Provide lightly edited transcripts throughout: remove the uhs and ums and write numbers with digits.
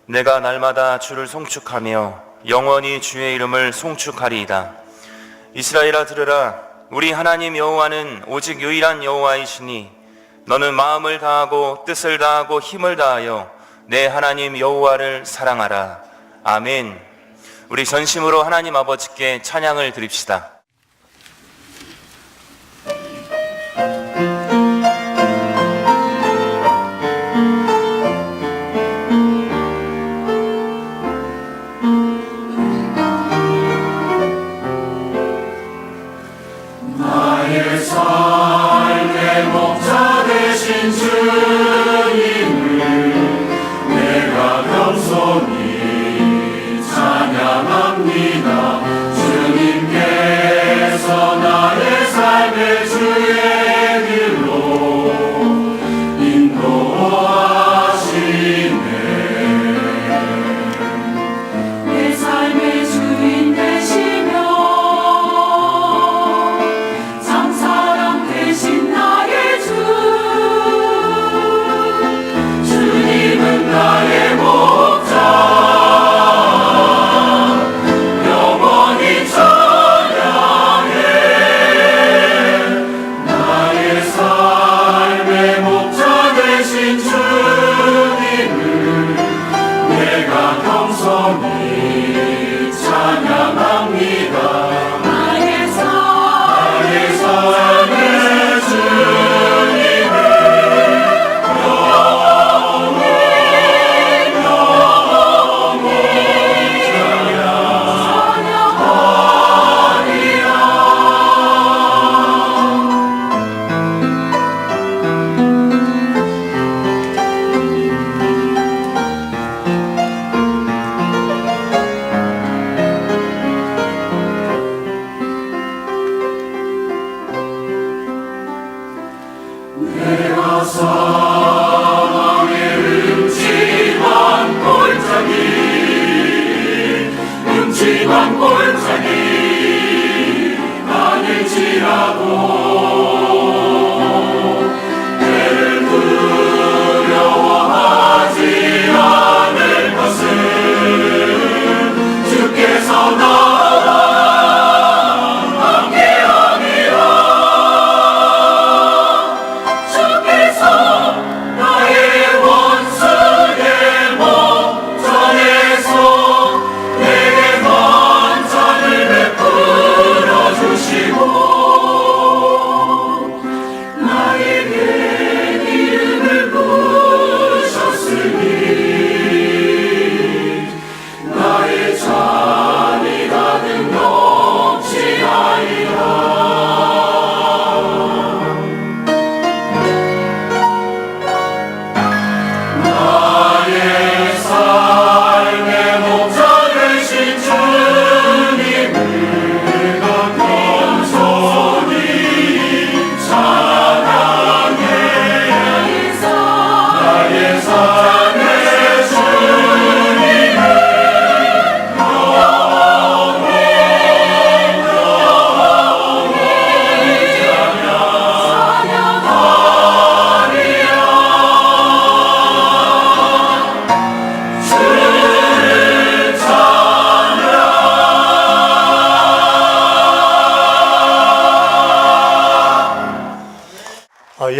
내가 날마다 주를 송축하며 영원히 주의 이름을 송축하리이다. 이스라엘아 들으라. 우리 하나님 여호와는 오직 유일한 여호와이시니 너는 마음을 다하고 뜻을 다하고 힘을 다하여 내 하나님 여호와를 사랑하라. 아멘. 우리 전심으로 하나님 아버지께 찬양을 드립시다.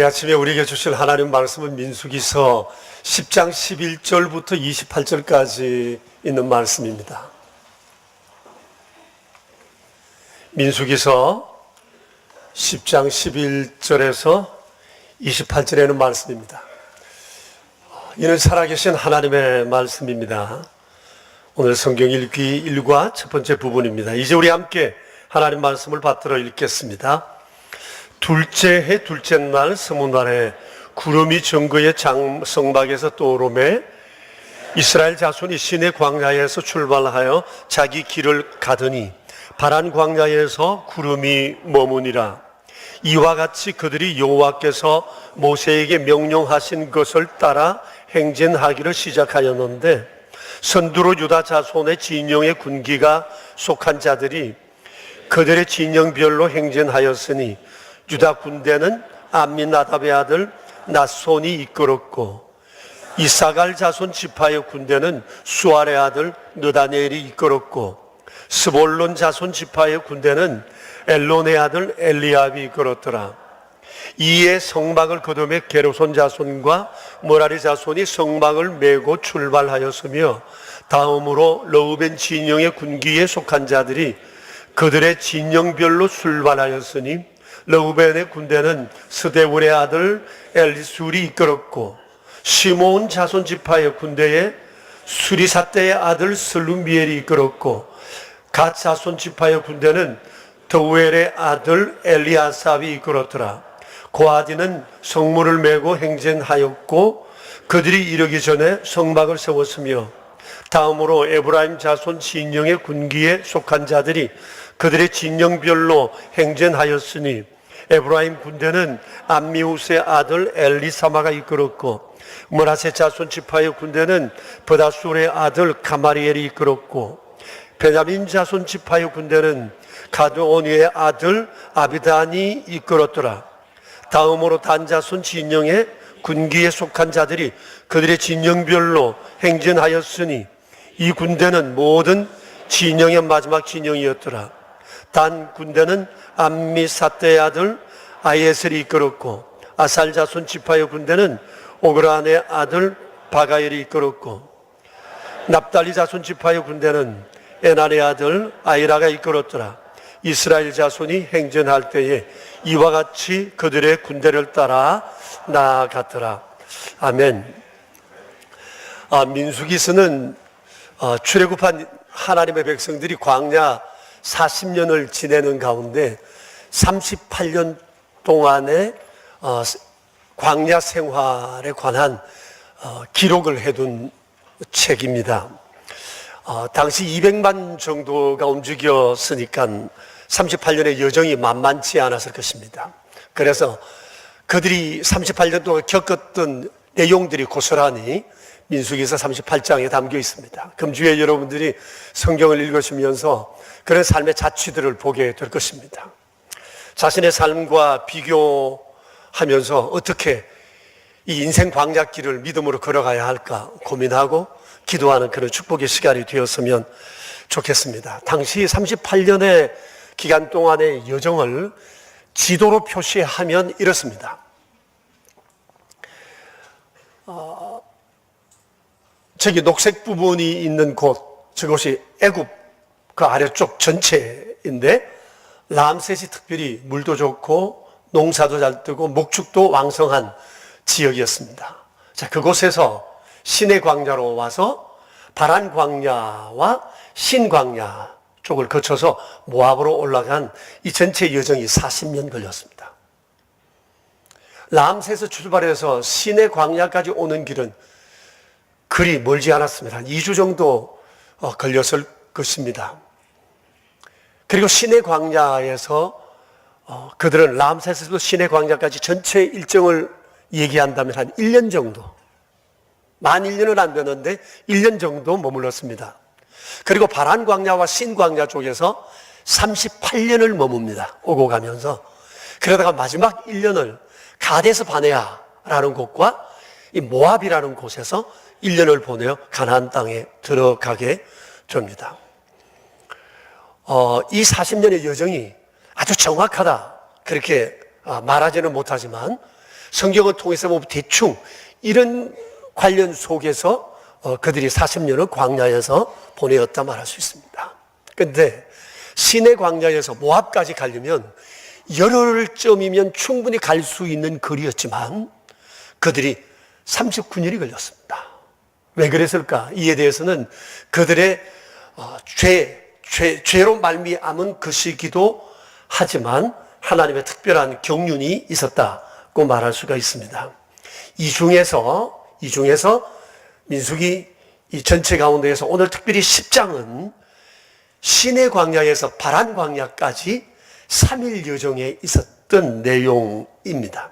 이 아침에 우리에게 주실 하나님 말씀은 민수기서 10장 11절부터 28절까지 있는 말씀입니다. 민수기서 10장 11절에서 28절에는 말씀입니다. 이는 살아계신 하나님의 말씀입니다. 오늘 성경 읽기 일과 첫 번째 부분입니다. 이제 우리 함께 하나님 말씀을 받들어 읽겠습니다. 둘째 해 둘째 날 서문날에 구름이 정거의 성막에서 떠오르매 이스라엘 자손이 시내 광야에서 출발하여 자기 길을 가더니 파란 광야에서 구름이 머무니라. 이와 같이 그들이 여호와께서 모세에게 명령하신 것을 따라 행진하기를 시작하였는데 선두로 유다 자손의 진영의 군기가 속한 자들이 그들의 진영별로 행진하였으니 유다 군대는 암미나답의 아들 낫손이 이끌었고 이사갈 자손 지파의 군대는 수알의 아들 느다니엘이 이끌었고, 스볼론 자손 지파의 군대는 엘론의 아들 엘리압이 이끌었더라. 이에 성막을 거두며 게르손 자손과 모라리 자손이 성막을 메고 출발하였으며, 다음으로 르우벤 진영의 군기에 속한 자들이 그들의 진영별로 출발하였으니, 르우벤의 군대는 스데울의 아들 엘리술이 이끌었고, 시므온 자손 지파의 군대에 수리사대의 아들 슬루미엘이 이끌었고, 갓 자손 지파의 군대는 드우엘의 아들 엘리아삽이 이끌었더라. 고아디는 성문을 메고 행진하였고, 그들이 이르기 전에 성막을 세웠으며, 다음으로 에브라임 자손 진영의 군기에 속한 자들이 그들의 진영별로 행진하였으니, 에브라임 군대는 암미우스의 아들 엘리사마가 이끌었고, 므낫세 자손 지파의 군대는 브다술의 아들 가마리엘이 이끌었고, 베냐민 자손 지파의 군대는 가드오니의 아들 아비단이 이끌었더라. 다음으로 단 자손 진영의 군기에 속한 자들이 그들의 진영별로 행진하였으니, 이 군대는 모든 진영의 마지막 진영이었더라. 단 군대는 암미사대의 아들 아예셀이 이끌었고, 아살 자손 지파의 군대는 오그란의 아들 바가엘이 이끌었고, 납달리 자손 지파의 군대는 에난의 아들 아이라가 이끌었더라. 이스라엘 자손이 행진할 때에 이와 같이 그들의 군대를 따라 나아갔더라. 아멘. 민수기서는 출애굽한 하나님의 백성들이 광야 40년을 지내는 가운데 38년 동안의 광야 생활에 관한 기록을 해둔 책입니다. 당시 200만 정도가 움직였으니까 38년의 여정이 만만치 않았을 것입니다. 그래서 그들이 38년 동안 겪었던 내용들이 고스란히 민수기서 38장에 담겨 있습니다. 금주에 여러분들이 성경을 읽으시면서 그런 삶의 자취들을 보게 될 것입니다. 자신의 삶과 비교하면서 어떻게 이 인생 광야길을 믿음으로 걸어가야 할까 고민하고 기도하는 그런 축복의 시간이 되었으면 좋겠습니다. 당시 38년의 기간 동안의 여정을 지도로 표시하면 이렇습니다. 저기 녹색 부분이 있는 곳, 저곳이 애굽 그 아래쪽 전체인데, 람셋이 특별히 물도 좋고 농사도 잘 뜨고 목축도 왕성한 지역이었습니다. 자, 그곳에서 시내 광야로 와서 바란 광야와 신 광야 쪽을 거쳐서 모압으로 올라간 이 전체 여정이 40년 걸렸습니다. 람셋에서 출발해서 시내 광야까지 오는 길은 그리 멀지 않았습니다. 한 2주 정도 걸렸을 것입니다. 그리고 시내 광야에서 그들은 람셋에서 시내 광야까지 전체 일정을 얘기한다면 한 1년 정도, 만 1년은 안 되는데 1년 정도 머물렀습니다. 그리고 바란 광야와 신 광야 쪽에서 38년을 머뭅니다. 오고 가면서. 그러다가 마지막 1년을 가데스 바네아라는 곳과 이 모압이라는 곳에서 1년을 보내어 가나안 땅에 들어가게 됩니다. 이 40년의 여정이 아주 정확하다 그렇게 말하지는 못하지만 성경을 통해서 보면 대충 이런 관련 속에서 그들이 40년을 광야에서 보내었다 말할 수 있습니다. 그런데 시내 광야에서 모압까지 가려면 열흘쯤이면 충분히 갈 수 있는 거리였지만 그들이 39년이 걸렸습니다. 왜 그랬을까? 이에 대해서는 그들의 죄로 말미암은 것이기도 하지만 하나님의 특별한 경륜이 있었다고 말할 수가 있습니다. 이 중에서 민수기 이 전체 가운데에서 오늘 특별히 10장은 시내 광야에서 바란 광야까지 3일 여정에 있었던 내용입니다.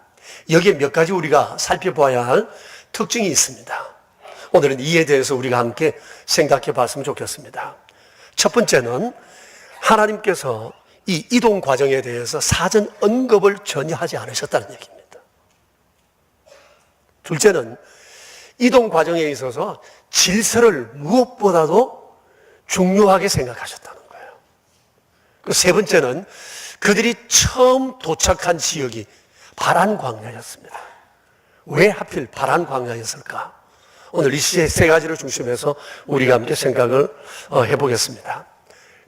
여기에 몇 가지 우리가 살펴봐야 할 특징이 있습니다. 오늘은 이에 대해서 우리가 함께 생각해 봤으면 좋겠습니다. 첫 번째는 하나님께서 이 이동 과정에 대해서 사전 언급을 전혀 하지 않으셨다는 얘기입니다. 둘째는 이동 과정에 있어서 질서를 무엇보다도 중요하게 생각하셨다는 거예요. 그 세 번째는 그들이 처음 도착한 지역이 바란 광야였습니다. 왜 하필 바란 광야였을까? 오늘 이 세 가지를 중심해서 우리가 함께 생각을 해보겠습니다.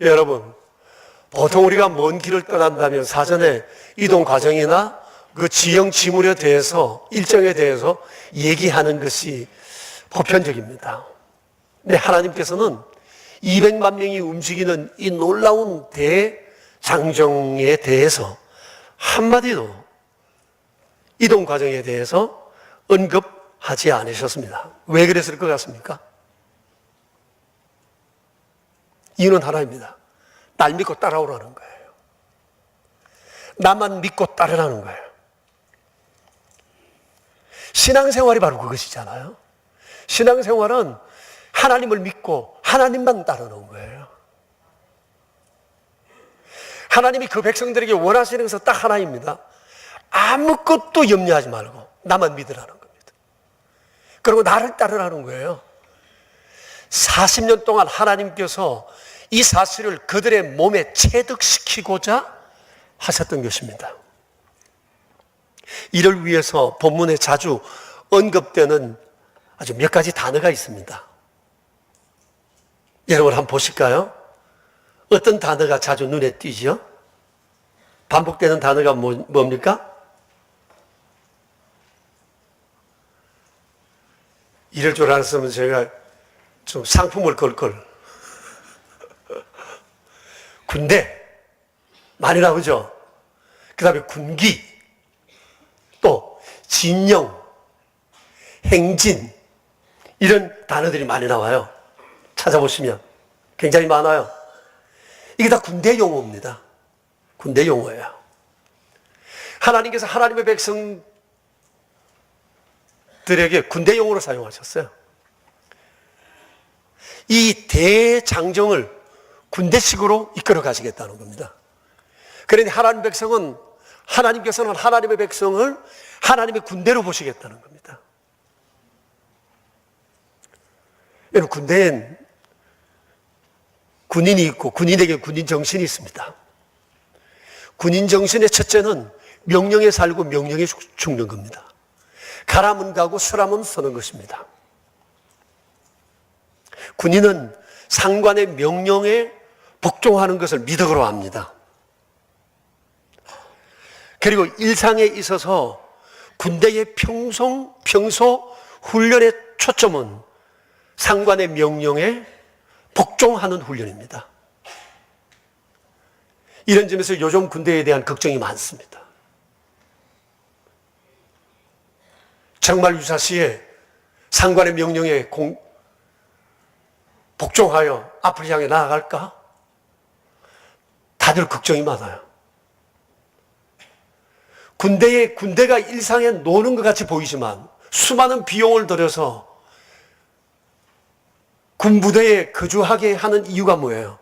여러분, 보통 우리가 먼 길을 떠난다면 사전에 이동 과정이나 그 지형 지물에 대해서, 일정에 대해서 얘기하는 것이 보편적입니다. 근데 하나님께서는 200만 명이 움직이는 이 놀라운 대장정에 대해서 한마디도 이동 과정에 대해서 언급하지 않으셨습니다. 왜 그랬을 것 같습니까? 이유는 하나입니다. 날 믿고 따라오라는 거예요. 나만 믿고 따르라는 거예요. 신앙생활이 바로 그것이잖아요. 신앙생활은 하나님을 믿고 하나님만 따르는 거예요. 하나님이 그 백성들에게 원하시는 것은 딱 하나입니다. 아무것도 염려하지 말고 나만 믿으라는 겁니다. 그리고 나를 따르라는 거예요. 40년 동안 하나님께서 이 사실을 그들의 몸에 체득시키고자 하셨던 것입니다. 이를 위해서 본문에 자주 언급되는 아주 몇 가지 단어가 있습니다. 여러분 한번 보실까요? 어떤 단어가 자주 눈에 띄죠? 반복되는 단어가 뭡니까? 이럴 줄 알았으면 제가 좀 상품을 걸 걸. 군대 많이 나오죠. 그 다음에 군기, 또 진영, 행진, 이런 단어들이 많이 나와요. 찾아보시면 굉장히 많아요. 이게 다 군대 용어입니다. 군대 용어예요. 하나님께서 하나님의 백성들에게 군대 용어로 사용하셨어요. 이 대장정을 군대식으로 이끌어 가시겠다는 겁니다. 그런데 하나님께서는 하나님의 백성을 하나님의 군대로 보시겠다는 겁니다. 여러분, 군대엔 군인이 있고 군인에게 군인 정신이 있습니다. 군인 정신의 첫째는 명령에 살고 명령에 죽는 겁니다. 가라면 가고 서라면 서는 것입니다. 군인은 상관의 명령에 복종하는 것을 미덕으로 합니다. 그리고 일상에 있어서 군대의 평소 훈련의 초점은 상관의 명령에 복종하는 훈련입니다. 이런 점에서 요즘 군대에 대한 걱정이 많습니다. 정말 유사시에 상관의 명령에 복종하여 앞을 향해 나아갈까? 다들 걱정이 많아요. 군대가 일상에 노는 것 같이 보이지만 수많은 비용을 들여서 군부대에 거주하게 하는 이유가 뭐예요?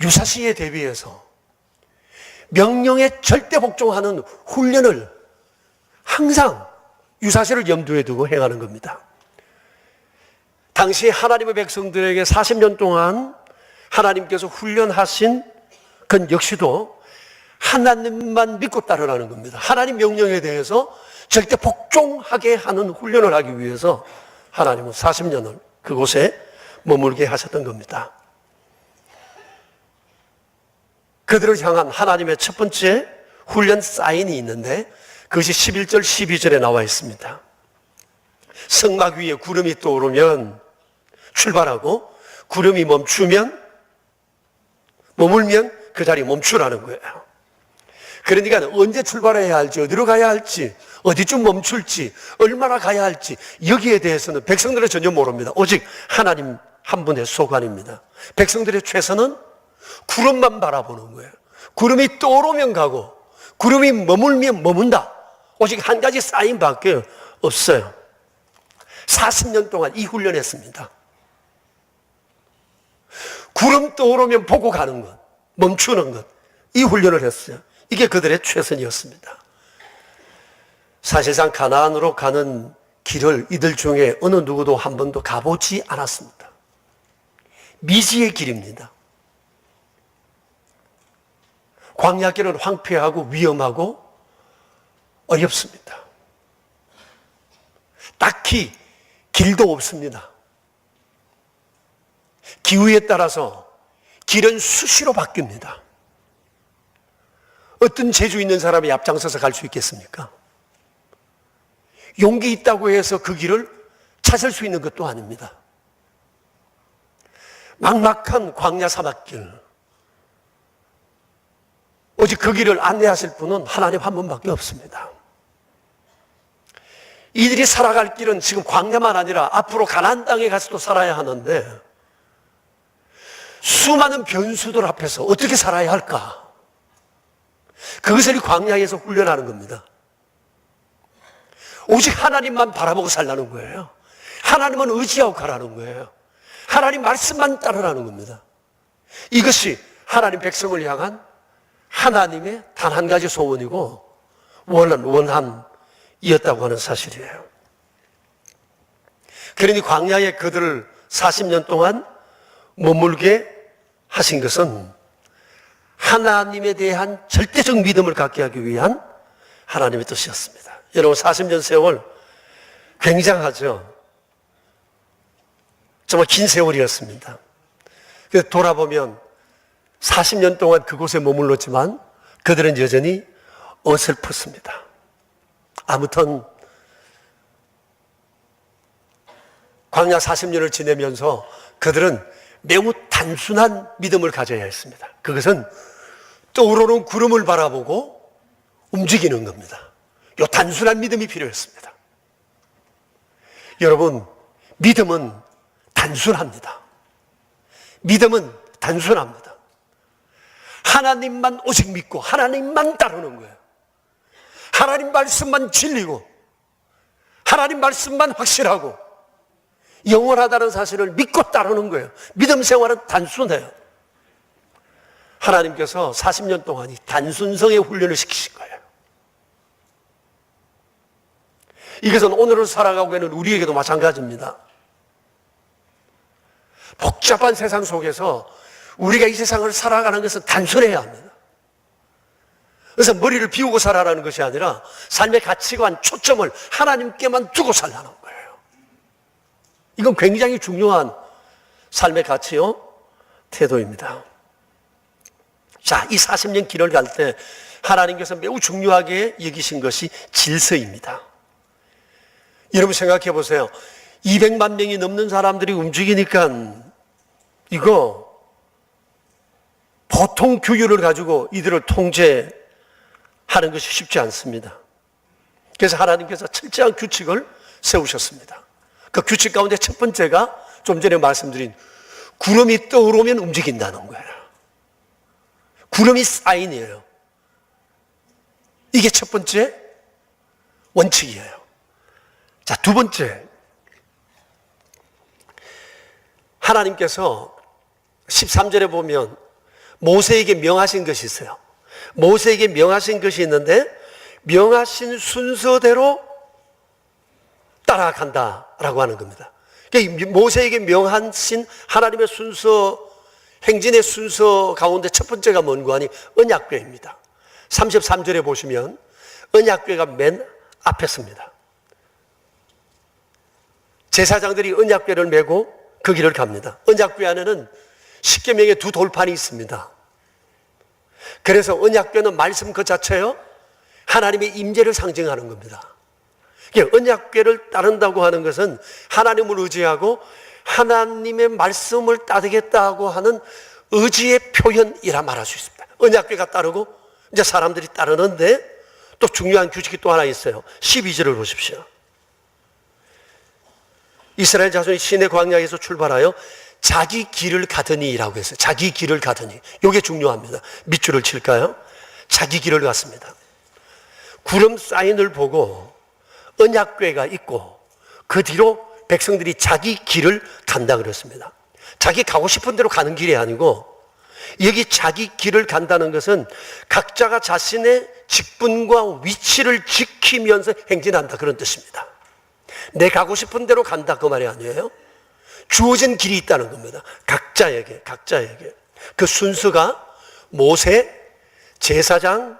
유사시에 대비해서 명령에 절대 복종하는 훈련을 항상 유사시를 염두에 두고 행하는 겁니다. 당시 하나님의 백성들에게 40년 동안 하나님께서 훈련하신 그 역시도 하나님만 믿고 따르라는 겁니다. 하나님 명령에 대해서 절대 복종하게 하는 훈련을 하기 위해서 하나님은 40년을 그곳에 머물게 하셨던 겁니다. 그들을 향한 하나님의 첫 번째 훈련 사인이 있는데 그것이 11절 12절에 나와 있습니다. 성막 위에 구름이 떠오르면 출발하고 구름이 머물면 그 자리에 멈추라는 거예요. 그러니까 언제 출발해야 할지, 어디로 가야 할지, 어디쯤 멈출지, 얼마나 가야 할지 여기에 대해서는 백성들은 전혀 모릅니다. 오직 하나님 한 분의 소관입니다. 백성들의 최선은 구름만 바라보는 거예요. 구름이 떠오르면 가고 구름이 머물면 머문다. 오직 한 가지 사인밖에 없어요. 40년 동안 이 훈련했습니다. 구름 떠오르면 보고 가는 것, 멈추는 것, 이 훈련을 했어요. 이게 그들의 최선이었습니다. 사실상 가나안으로 가는 길을 이들 중에 어느 누구도 한 번도 가보지 않았습니다. 미지의 길입니다. 광야길은 황폐하고 위험하고 어렵습니다. 딱히 길도 없습니다. 기후에 따라서 길은 수시로 바뀝니다. 어떤 재주 있는 사람이 앞장서서 갈 수 있겠습니까? 용기 있다고 해서 그 길을 찾을 수 있는 것도 아닙니다. 막막한 광야 사막길, 오직 그 길을 안내하실 분은 하나님 한 분밖에 없습니다. 이들이 살아갈 길은 지금 광야만 아니라 앞으로 가나안 땅에 가서도 살아야 하는데 수많은 변수들 앞에서 어떻게 살아야 할까? 그것을 광야에서 훈련하는 겁니다. 오직 하나님만 바라보고 살라는 거예요. 하나님은 의지하고 가라는 거예요. 하나님 말씀만 따르라는 겁니다. 이것이 하나님 백성을 향한 하나님의 단 한 가지 소원이고 원함이었다고 하는 사실이에요. 그러니 광야에 그들을 40년 동안 머물게 하신 것은 하나님에 대한 절대적 믿음을 갖게 하기 위한 하나님의 뜻이었습니다. 여러분, 40년 세월 굉장하죠. 정말 긴 세월이었습니다. 그래서 돌아보면 40년 동안 그곳에 머물렀지만 그들은 여전히 어설펐습니다. 아무튼 광야 40년을 지내면서 그들은 매우 단순한 믿음을 가져야 했습니다. 그것은 떠오르는 구름을 바라보고 움직이는 겁니다. 이 단순한 믿음이 필요했습니다. 여러분, 믿음은 단순합니다. 믿음은 단순합니다. 하나님만 오직 믿고 하나님만 따르는 거예요. 하나님 말씀만 진리고 하나님 말씀만 확실하고 영원하다는 사실을 믿고 따르는 거예요. 믿음 생활은 단순해요. 하나님께서 40년 동안 이 단순성의 훈련을 시키신 거예요. 이것은 오늘을 살아가고 있는 우리에게도 마찬가지입니다. 복잡한 세상 속에서 우리가 이 세상을 살아가는 것은 단순해야 합니다. 그래서 머리를 비우고 살아라는 것이 아니라 삶의 가치관, 초점을 하나님께만 두고 살라는 거예요. 이건 굉장히 중요한 삶의 가치요, 태도입니다. 자, 이 40년 길을 갈 때 하나님께서 매우 중요하게 여기신 것이 질서입니다. 여러분 생각해 보세요. 200만 명이 넘는 사람들이 움직이니까 이거 보통 규율을 가지고 이들을 통제하는 것이 쉽지 않습니다. 그래서 하나님께서 철저한 규칙을 세우셨습니다. 그 규칙 가운데 첫 번째가 좀 전에 말씀드린 구름이 떠오르면 움직인다는 거예요. 구름이 사인이에요. 이게 첫 번째 원칙이에요. 자, 두 번째, 하나님께서 13절에 보면 모세에게 명하신 것이 있어요. 모세에게 명하신 것이 있는데 명하신 순서대로 따라간다라고 하는 겁니다. 모세에게 명하신 하나님의 순서, 행진의 순서 가운데 첫 번째가 뭔가 하니 언약궤입니다. 33절에 보시면 언약궤가 맨 앞에 씁니다. 제사장들이 언약궤를 메고 그 길을 갑니다. 언약궤 안에는 십계명의 두 돌판이 있습니다. 그래서 언약궤는 말씀 그 자체요, 하나님의 임재를 상징하는 겁니다. 언약궤를 따른다고 하는 것은 하나님을 의지하고 하나님의 말씀을 따르겠다고 하는 의지의 표현이라 말할 수 있습니다. 언약궤가 따르고 이제 사람들이 따르는데 또 중요한 규칙이 또 하나 있어요. 12절을 보십시오. 이스라엘 자손이 시내 광야에서 출발하여 자기 길을 가더니라고 했어요. 자기 길을 가더니. 이게 중요합니다. 밑줄을 칠까요? 자기 길을 갔습니다. 구름 사인을 보고 언약궤가 있고 그 뒤로 백성들이 자기 길을 간다 그랬습니다. 자기 가고 싶은 대로 가는 길이 아니고 여기 자기 길을 간다는 것은 각자가 자신의 직분과 위치를 지키면서 행진한다, 그런 뜻입니다. 내 가고 싶은 대로 간다 그 말이 아니에요. 주어진 길이 있다는 겁니다. 각자에게. 그 순서가 모세, 제사장,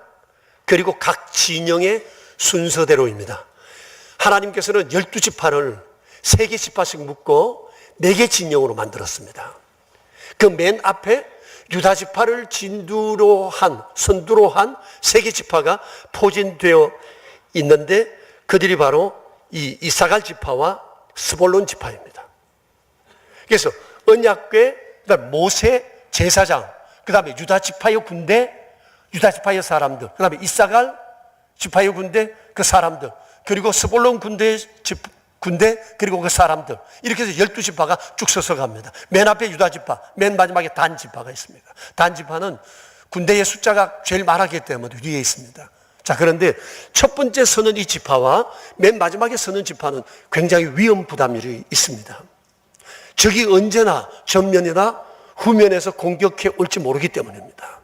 그리고 각 진영의 순서대로입니다. 하나님께서는 12지파를 3개 지파씩 묶고 4개 진영으로 만들었습니다. 그 맨 앞에 유다지파를 선두로 한 3개 지파가 포진되어 있는데 그들이 바로 이 이사갈 지파와 스볼론 지파입니다. 그래서 언약궤, 그다음에 모세, 제사장, 그다음에 유다 지파의 군대, 유다 지파의 사람들, 그다음에 이사갈 지파의 군대, 그 사람들, 그리고 스볼론 군대, 그리고 그 사람들, 이렇게 해서 12지파가 쭉 서서 갑니다. 맨 앞에 유다 지파, 맨 마지막에 단 지파가 있습니다. 단 지파는 군대의 숫자가 제일 많았기 때문에 위에 있습니다. 자, 그런데 첫 번째 서는 이 지파와 맨 마지막에 서는 지파는 굉장히 위험 부담이 있습니다. 적이 언제나 전면이나 후면에서 공격해 올지 모르기 때문입니다.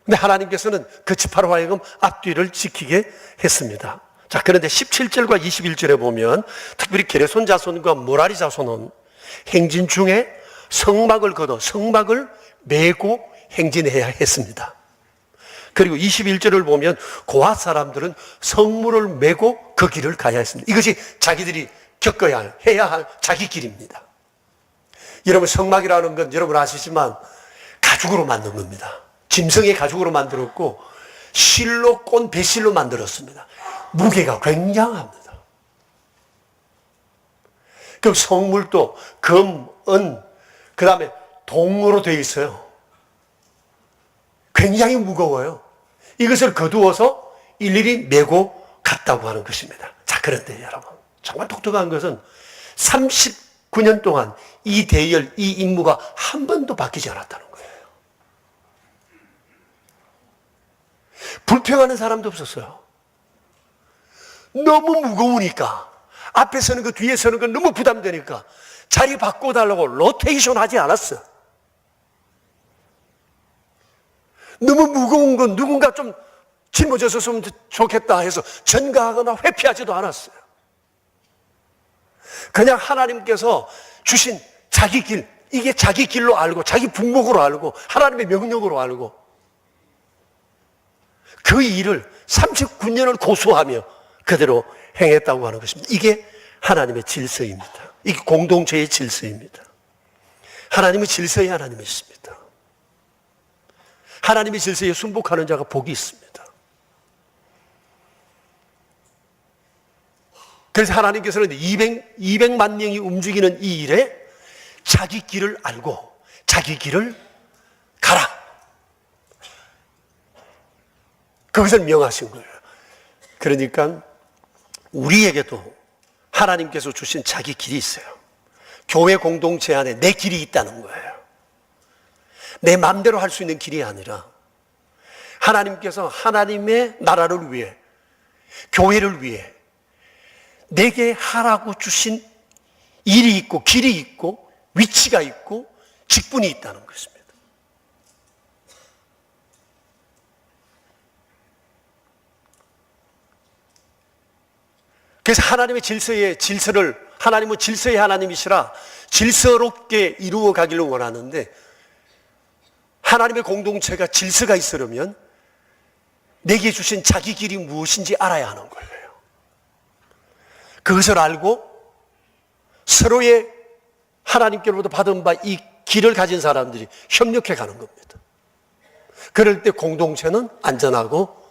근데 하나님께서는 그 지파로 하여금 앞뒤를 지키게 했습니다. 자, 그런데 17절과 21절에 보면 특별히 게르손 자손과 모라리 자손은 행진 중에 성막을 걷어 성막을 메고 행진해야 했습니다. 그리고 21절을 보면 고핫 사람들은 성물을 메고 그 길을 가야 했습니다. 이것이 자기들이 해야 할 자기 길입니다. 여러분, 성막이라는 건 여러분 아시지만 가죽으로 만든 겁니다. 짐승의 가죽으로 만들었고 실로 꼰 배실로 만들었습니다. 무게가 굉장합니다. 그럼 성물도 금, 은, 그 다음에 동으로 되어 있어요. 굉장히 무거워요. 이것을 거두어서 일일이 메고 갔다고 하는 것입니다. 자, 그런데 여러분, 정말 독특한 것은 39년 동안 이 대열, 이 임무가 한 번도 바뀌지 않았다는 거예요. 불평하는 사람도 없었어요. 너무 무거우니까, 앞에 서는 거, 뒤에 서는 건 너무 부담되니까 자리 바꿔달라고 로테이션 하지 않았어요. 너무 무거운 건 누군가 좀 짊어졌으면 좋겠다 해서 전가하거나 회피하지도 않았어요. 그냥 하나님께서 주신 자기 길, 이게 자기 길로 알고 자기 분목으로 알고 하나님의 명령으로 알고 그 일을 39년을 고수하며 그대로 행했다고 하는 것입니다. 이게 하나님의 질서입니다. 이게 공동체의 질서입니다. 하나님의 질서의 하나님이십니다. 하나님의 질서에 순복하는 자가 복이 있습니다. 그래서 하나님께서는 200만 명이 움직이는 이 일에 자기 길을 알고 자기 길을 가라, 그것을 명하신 거예요. 그러니까 우리에게도 하나님께서 주신 자기 길이 있어요. 교회 공동체 안에 내 길이 있다는 거예요. 내 마음대로 할 수 있는 길이 아니라 하나님께서 하나님의 나라를 위해, 교회를 위해 내게 하라고 주신 일이 있고 길이 있고 위치가 있고 직분이 있다는 것입니다. 그래서 하나님의 하나님은 질서의 하나님이시라 질서롭게 이루어 가기를 원하는데, 하나님의 공동체가 질서가 있으려면 내게 주신 자기 길이 무엇인지 알아야 하는 거예요. 그것을 알고 서로의 하나님께로부터 받은 바 이 길을 가진 사람들이 협력해 가는 겁니다. 그럴 때 공동체는 안전하고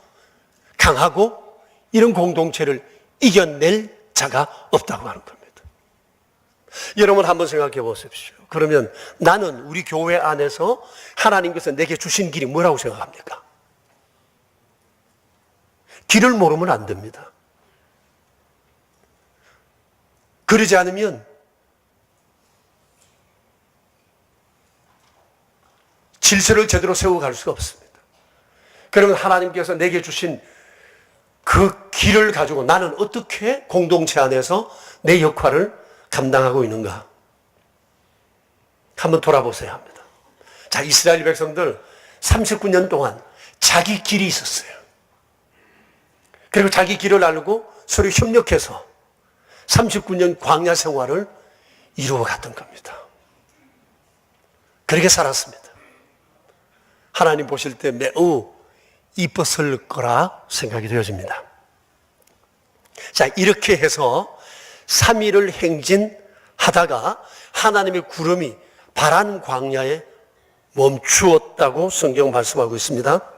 강하고 이런 공동체를 이겨낼 자가 없다고 하는 겁니다. 여러분 한번 생각해 보십시오. 그러면 나는 우리 교회 안에서 하나님께서 내게 주신 길이 뭐라고 생각합니까? 길을 모르면 안 됩니다. 그러지 않으면 질서를 제대로 세워갈 수가 없습니다. 그러면 하나님께서 내게 주신 그 길을 가지고 나는 어떻게 공동체 안에서 내 역할을 감당하고 있는가? 한번 돌아보셔야 합니다. 자, 이스라엘 백성들 39년 동안 자기 길이 있었어요. 그리고 자기 길을 알고 서로 협력해서 39년 광야 생활을 이루어 갔던 겁니다. 그렇게 살았습니다. 하나님 보실 때 매우 이뻤을 거라 생각이 되어집니다. 자, 이렇게 해서 3일을 행진하다가 하나님의 구름이 바란 광야에 멈추었다고 성경 말씀하고 있습니다.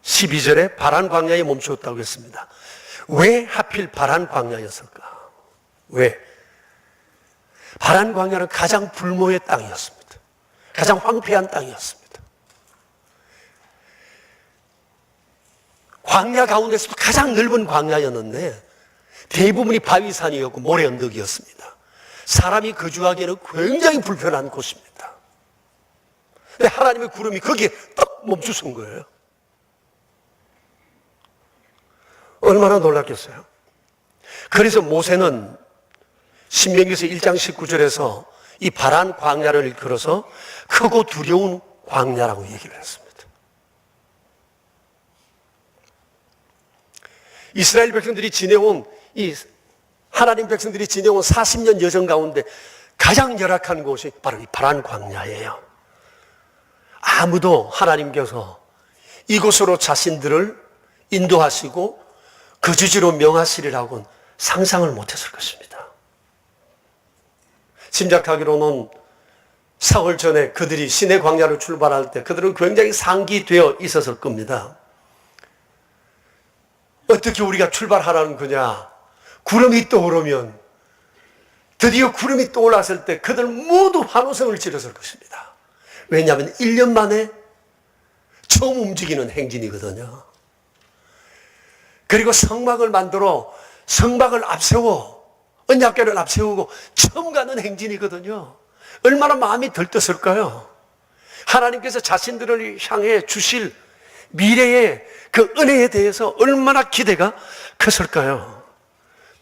12절에 바란 광야에 멈추었다고 했습니다. 왜 하필 바란 광야였을까? 왜? 바란 광야는 가장 불모의 땅이었습니다. 가장 황폐한 땅이었습니다. 광야 가운데서도 가장 넓은 광야였는데 대부분이 바위산이었고 모래 언덕이었습니다. 사람이 거주하기에는 굉장히 불편한 곳입니다. 근데 하나님의 구름이 거기에 딱 멈추선 거예요. 얼마나 놀랐겠어요. 그래서 모세는 신명기서 1장 19절에서 이 바란 광야를 일컬어서 크고 두려운 광야라고 얘기를 했습니다. 이스라엘 백성들이 지내온 이 하나님 백성들이 지내온 40년 여정 가운데 가장 열악한 곳이 바로 이 바란 광야예요. 아무도 하나님께서 이곳으로 자신들을 인도하시고 거주지로 명하시리라고는 상상을 못했을 것입니다. 짐작하기로는 사흘 전에 그들이 시내 광야를 출발할 때 그들은 굉장히 상기되어 있었을 겁니다. 어떻게 우리가 출발하라는 거냐? 구름이 떠오르면 드디어 구름이 떠올랐을 때 그들 모두 환호성을 지르실 것입니다. 왜냐하면 1년 만에 처음 움직이는 행진이거든요. 그리고 성막을 만들어 성막을 앞세워 언약궤를 앞세우고 처음 가는 행진이거든요. 얼마나 마음이 들떴을까요? 하나님께서 자신들을 향해 주실 미래의 그 은혜에 대해서 얼마나 기대가 컸을까요?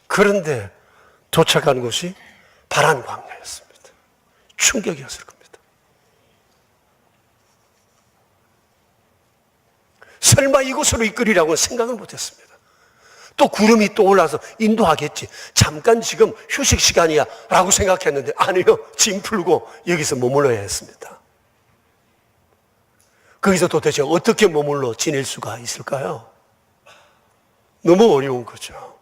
그런데 도착한 곳이 바란 광야였습니다. 충격이었을 겁니다. 설마 이곳으로 이끌이라고 생각을 못했습니다. 또 구름이 또 올라서 인도하겠지. 잠깐 지금 휴식 시간이야 라고 생각했는데 아니요. 짐 풀고 여기서 머물러야 했습니다. 거기서 도대체 어떻게 머물러 지낼 수가 있을까요? 너무 어려운 거죠.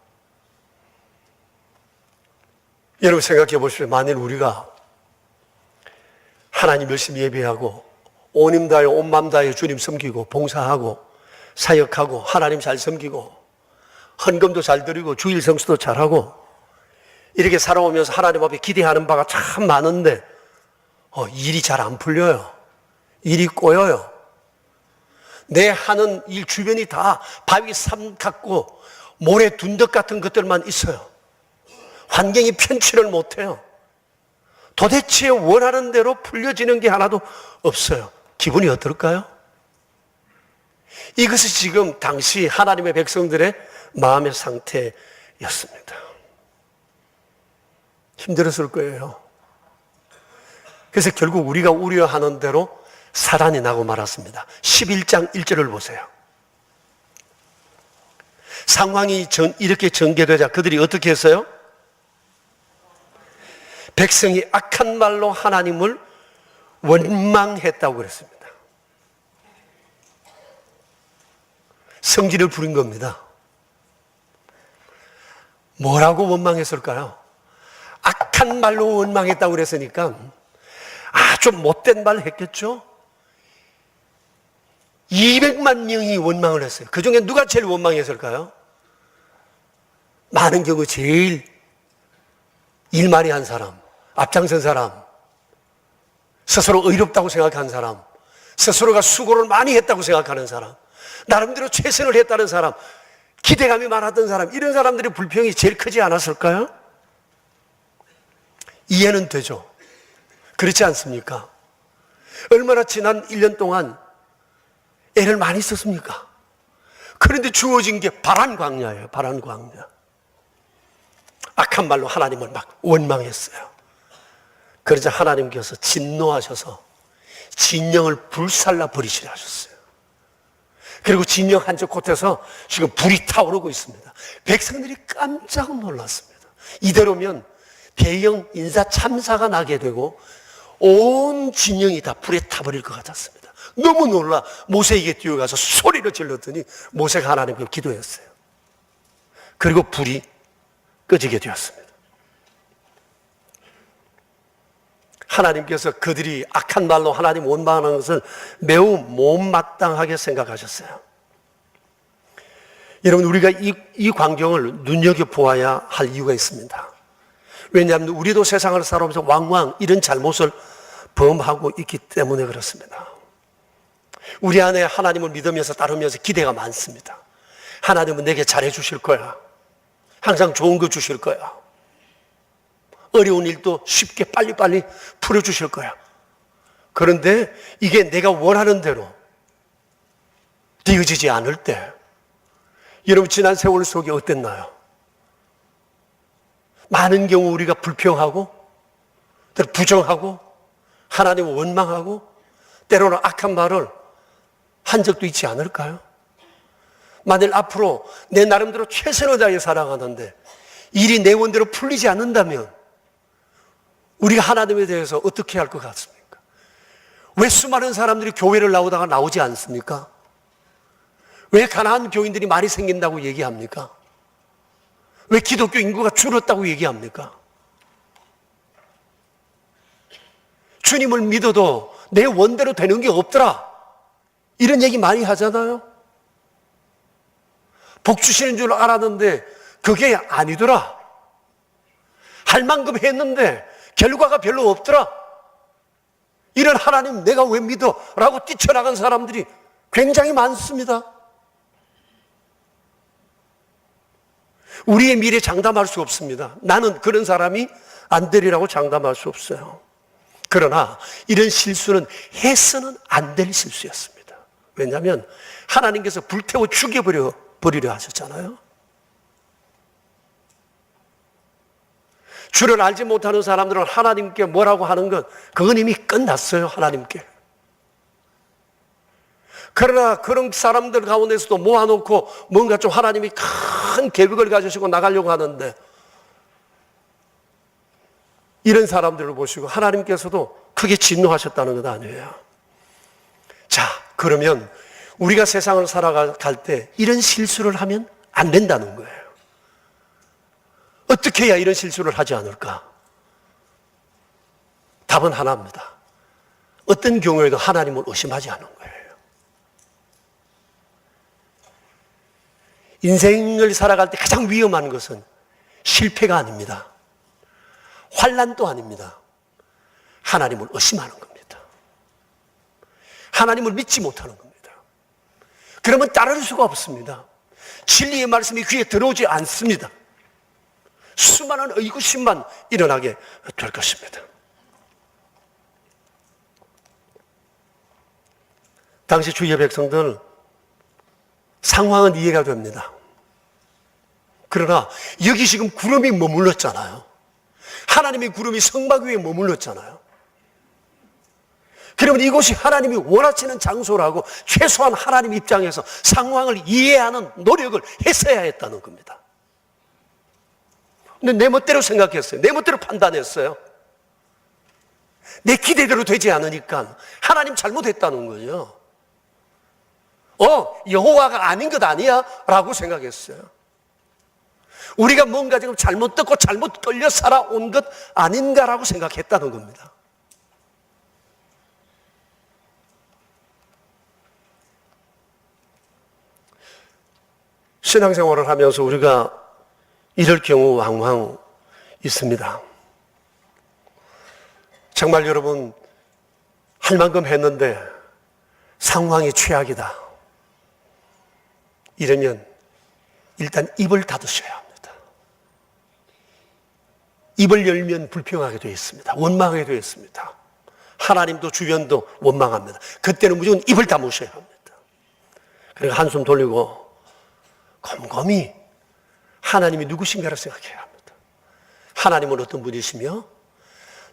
여러분 생각해 보십시오. 만일 우리가 하나님 열심히 예배하고 온 힘 다해 온 마음 다해 주님 섬기고 봉사하고 사역하고 하나님 잘 섬기고 헌금도 잘 드리고 주일 성수도 잘하고 이렇게 살아오면서 하나님 앞에 기대하는 바가 참 많은데 일이 잘 안 풀려요. 일이 꼬여요. 내 하는 일 주변이 다 바위 산 같고 모래 둔덕 같은 것들만 있어요. 환경이 편치를 못해요. 도대체 원하는 대로 풀려지는 게 하나도 없어요. 기분이 어떨까요? 이것이 지금 당시 하나님의 백성들의 마음의 상태였습니다. 힘들었을 거예요. 그래서 결국 우리가 우려하는 대로 사단이 나고 말았습니다. 11장 1절을 보세요. 상황이 이렇게 전개되자 그들이 어떻게 했어요? 백성이 악한 말로 하나님을 원망했다고 그랬습니다. 성질을 부린 겁니다. 뭐라고 원망했을까요? 악한 말로 원망했다고 그랬으니까 좀 못된 말 했겠죠? 200만 명이 원망을 했어요. 그 중에 누가 제일 원망했을까요? 많은 경우 제일 일말이 한 사람, 앞장선 사람, 스스로 의롭다고 생각한 사람, 스스로가 수고를 많이 했다고 생각하는 사람, 나름대로 최선을 했다는 사람, 기대감이 많았던 사람, 이런 사람들의 불평이 제일 크지 않았을까요? 이해는 되죠. 그렇지 않습니까? 얼마나 지난 1년 동안 애를 많이 썼습니까? 그런데 주어진 게 바란 광야예요. 바란 광야. 악한 말로 하나님을 막 원망했어요. 그러자 하나님께서 진노하셔서 진영을 불살라 버리시려 하셨어요. 그리고 진영 한쪽 곳에서 지금 불이 타오르고 있습니다. 백성들이 깜짝 놀랐습니다. 이대로면 대형 인사 참사가 나게 되고 온 진영이 다 불에 타버릴 것 같았습니다. 너무 놀라 모세에게 뛰어가서 소리를 질렀더니 모세가 하나님께 기도했어요. 그리고 불이 꺼지게 되었습니다. 하나님께서 그들이 악한 말로 하나님 원망하는 것을 매우 못마땅하게 생각하셨어요. 여러분, 우리가 이 광경을 눈여겨보아야 할 이유가 있습니다. 왜냐하면 우리도 세상을 살아오면서 왕왕 이런 잘못을 범하고 있기 때문에 그렇습니다. 우리 안에 하나님을 믿으면서 따르면서 기대가 많습니다. 하나님은 내게 잘해 주실 거야. 항상 좋은 거 주실 거야. 어려운 일도 쉽게 빨리빨리 풀어주실 거야. 그런데 이게 내가 원하는 대로 되어지지 않을 때, 여러분 지난 세월 속에 어땠나요? 많은 경우 우리가 불평하고 부정하고 하나님을 원망하고 때로는 악한 말을 한 적도 있지 않을까요? 만일 앞으로 내 나름대로 최선을 다해 살아가는데 일이 내 원대로 풀리지 않는다면 우리가 하나님에 대해서 어떻게 할 것 같습니까? 왜 수많은 사람들이 교회를 나오다가 나오지 않습니까? 왜 가난한 교인들이 많이 생긴다고 얘기합니까? 왜 기독교 인구가 줄었다고 얘기합니까? 주님을 믿어도 내 원대로 되는 게 없더라, 이런 얘기 많이 하잖아요. 복 주시는 줄 알았는데 그게 아니더라, 할 만큼 했는데 결과가 별로 없더라, 이런 하나님 내가 왜 믿어? 라고 뛰쳐나간 사람들이 굉장히 많습니다. 우리의 미래 장담할 수 없습니다. 나는 그런 사람이 안 되리라고 장담할 수 없어요. 그러나 이런 실수는 해서는 안 될 실수였습니다. 왜냐하면 하나님께서 불태워 죽여버리려 하셨잖아요. 주를 알지 못하는 사람들은 하나님께 뭐라고 하는 것, 그건 이미 끝났어요, 하나님께. 그러나 그런 사람들 가운데서도 모아놓고 뭔가 좀 하나님이 큰 계획을 가지시고 나가려고 하는데, 이런 사람들을 보시고 하나님께서도 크게 진노하셨다는 것 아니에요. 자, 그러면 우리가 세상을 살아갈 때 이런 실수를 하면 안 된다는 거예요. 어떻게 해야 이런 실수를 하지 않을까? 답은 하나입니다. 어떤 경우에도 하나님을 의심하지 않은 거예요. 인생을 살아갈 때 가장 위험한 것은 실패가 아닙니다. 환난도 아닙니다. 하나님을 의심하는 겁니다. 하나님을 믿지 못하는 겁니다. 그러면 따를 수가 없습니다. 진리의 말씀이 귀에 들어오지 않습니다. 수많은 의구심만 일어나게 될 것입니다. 당시 주의 백성들 상황은 이해가 됩니다. 그러나 여기 지금 구름이 머물렀잖아요. 하나님의 구름이 성막 위에 머물렀잖아요. 그러면 이곳이 하나님이 원하시는 장소라고 최소한 하나님 입장에서 상황을 이해하는 노력을 했어야 했다는 겁니다. 근데 내 멋대로 생각했어요. 내 멋대로 판단했어요. 내 기대대로 되지 않으니까 하나님 잘못했다는 거죠. 여호와가 아닌 것 아니야? 라고 생각했어요. 우리가 뭔가 지금 잘못 듣고 잘못 끌려 살아온 것 아닌가라고 생각했다는 겁니다. 신앙생활을 하면서 우리가 이럴 경우 왕왕 있습니다. 정말 여러분, 할 만큼 했는데 상황이 최악이다, 이러면 일단 입을 닫으셔야 합니다. 입을 열면 불평하게 되어 있습니다. 원망하게 되어 있습니다. 하나님도 주변도 원망합니다. 그때는 무조건 입을 다무셔야 합니다. 그리고 한숨 돌리고 곰곰이 하나님이 누구신가를 생각해야 합니다. 하나님은 어떤 분이시며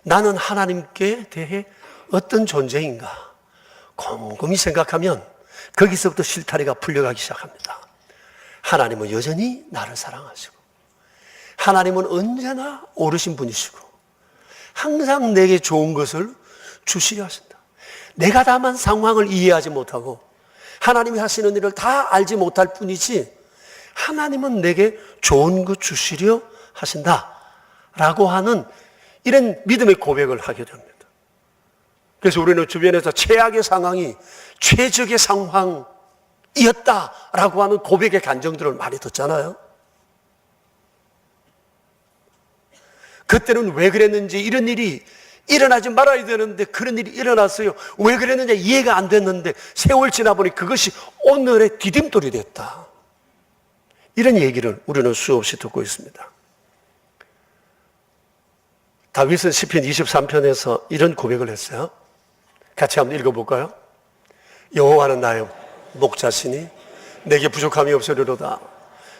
나는 하나님께 대해 어떤 존재인가 곰곰이 생각하면 거기서부터 실타래가 풀려가기 시작합니다. 하나님은 여전히 나를 사랑하시고, 하나님은 언제나 오르신 분이시고, 항상 내게 좋은 것을 주시려 하신다. 내가 다만 상황을 이해하지 못하고 하나님이 하시는 일을 다 알지 못할 뿐이지, 하나님은 내게 좋은 것 주시려 하신다 라고 하는 이런 믿음의 고백을 하게 됩니다. 그래서 우리는 주변에서 최악의 상황이 최적의 상황이었다라고 하는 고백의 간증들을 많이 듣잖아요. 그때는 왜 그랬는지, 이런 일이 일어나지 말아야 되는데 그런 일이 일어났어요. 왜 그랬는지 이해가 안 됐는데 세월 지나보니 그것이 오늘의 디딤돌이 됐다. 이런 얘기를 우리는 수없이 듣고 있습니다. 다윗은 시편 23편에서 이런 고백을 했어요. 같이 한번 읽어볼까요? 여호와는 나의 목자시니 내게 부족함이 없으리로다.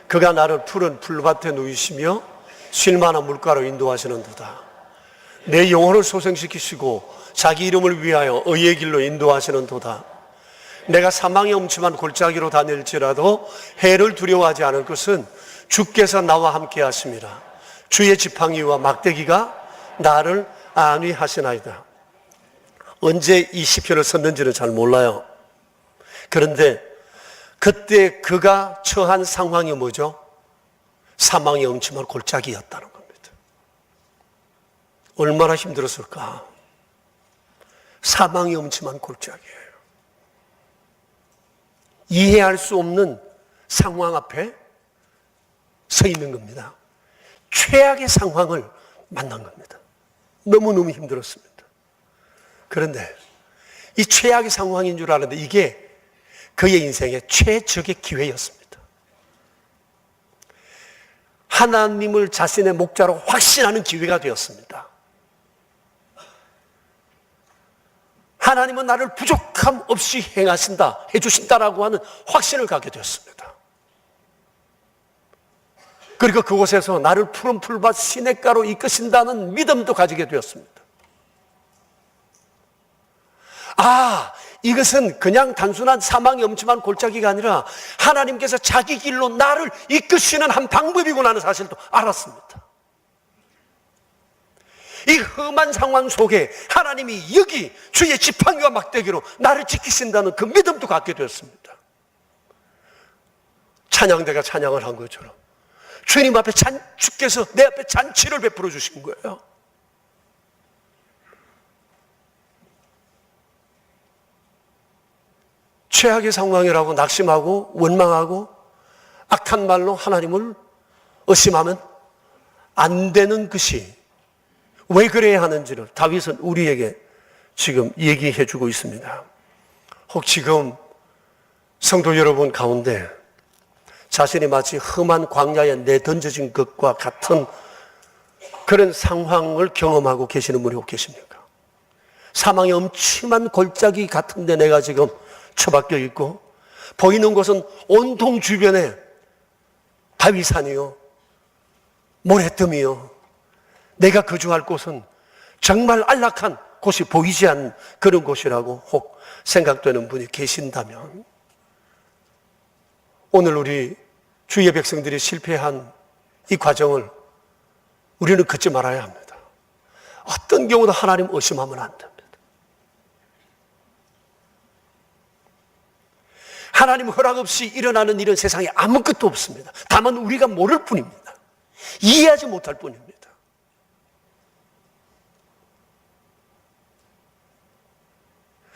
그가 나를 푸른 풀밭에 누이시며 쉴만한 물가로 인도하시는도다. 내 영혼을 소생시키시고 자기 이름을 위하여 의의 길로 인도하시는도다. 내가 사망의 음침한 골짜기로 다닐지라도 해를 두려워하지 않을 것은 주께서 나와 함께 하심이라. 주의 지팡이와 막대기가 나를 안위하시나이다. 언제 이 시편을 썼는지는 잘 몰라요. 그런데 그때 그가 처한 상황이 뭐죠? 사망의 음침한 골짜기였다는 겁니다. 얼마나 힘들었을까? 사망의 음침한 골짜기예요. 이해할 수 없는 상황 앞에 서 있는 겁니다. 최악의 상황을 만난 겁니다. 너무너무 힘들었습니다. 그런데 이 최악의 상황인 줄 알았는데 이게 그의 인생의 최적의 기회였습니다. 하나님을 자신의 목자로 확신하는 기회가 되었습니다. 하나님은 나를 부족함 없이 행하신다, 해주신다라고 하는 확신을 갖게 되었습니다. 그리고 그곳에서 나를 푸른 풀밭 시냇가로 이끄신다는 믿음도 가지게 되었습니다. 아, 이것은 그냥 단순한 사망이 엄침한 골짜기가 아니라 하나님께서 자기 길로 나를 이끄시는 한 방법이구나 하는 사실도 알았습니다. 이 험한 상황 속에 하나님이 여기 주의 지팡이와 막대기로 나를 지키신다는 그 믿음도 갖게 되었습니다. 찬양대가 찬양을 한 것처럼 주님 앞에 주께서 내 앞에 잔치를 베풀어 주신 거예요. 최악의 상황이라고 낙심하고 원망하고 악한 말로 하나님을 의심하면 안 되는 것이 왜 그래야 하는지를 다윗은 우리에게 지금 얘기해 주고 있습니다. 혹 지금 성도 여러분 가운데 자신이 마치 험한 광야에 내던져진 것과 같은 그런 상황을 경험하고 계시는 분이 혹 계십니까? 사망의 음침한 골짜기 같은데 내가 지금 처박혀 있고 보이는 곳은 온통 주변에 바위산이요 모래뜸이요, 내가 거주할 곳은 정말 안락한 곳이 보이지 않는 그런 곳이라고 혹 생각되는 분이 계신다면 오늘 우리 주의 백성들이 실패한 이 과정을 우리는 걷지 말아야 합니다. 어떤 경우도 하나님 의심하면 안 됩니다. 하나님 허락 없이 일어나는 일은 세상에 아무것도 없습니다. 다만 우리가 모를 뿐입니다. 이해하지 못할 뿐입니다.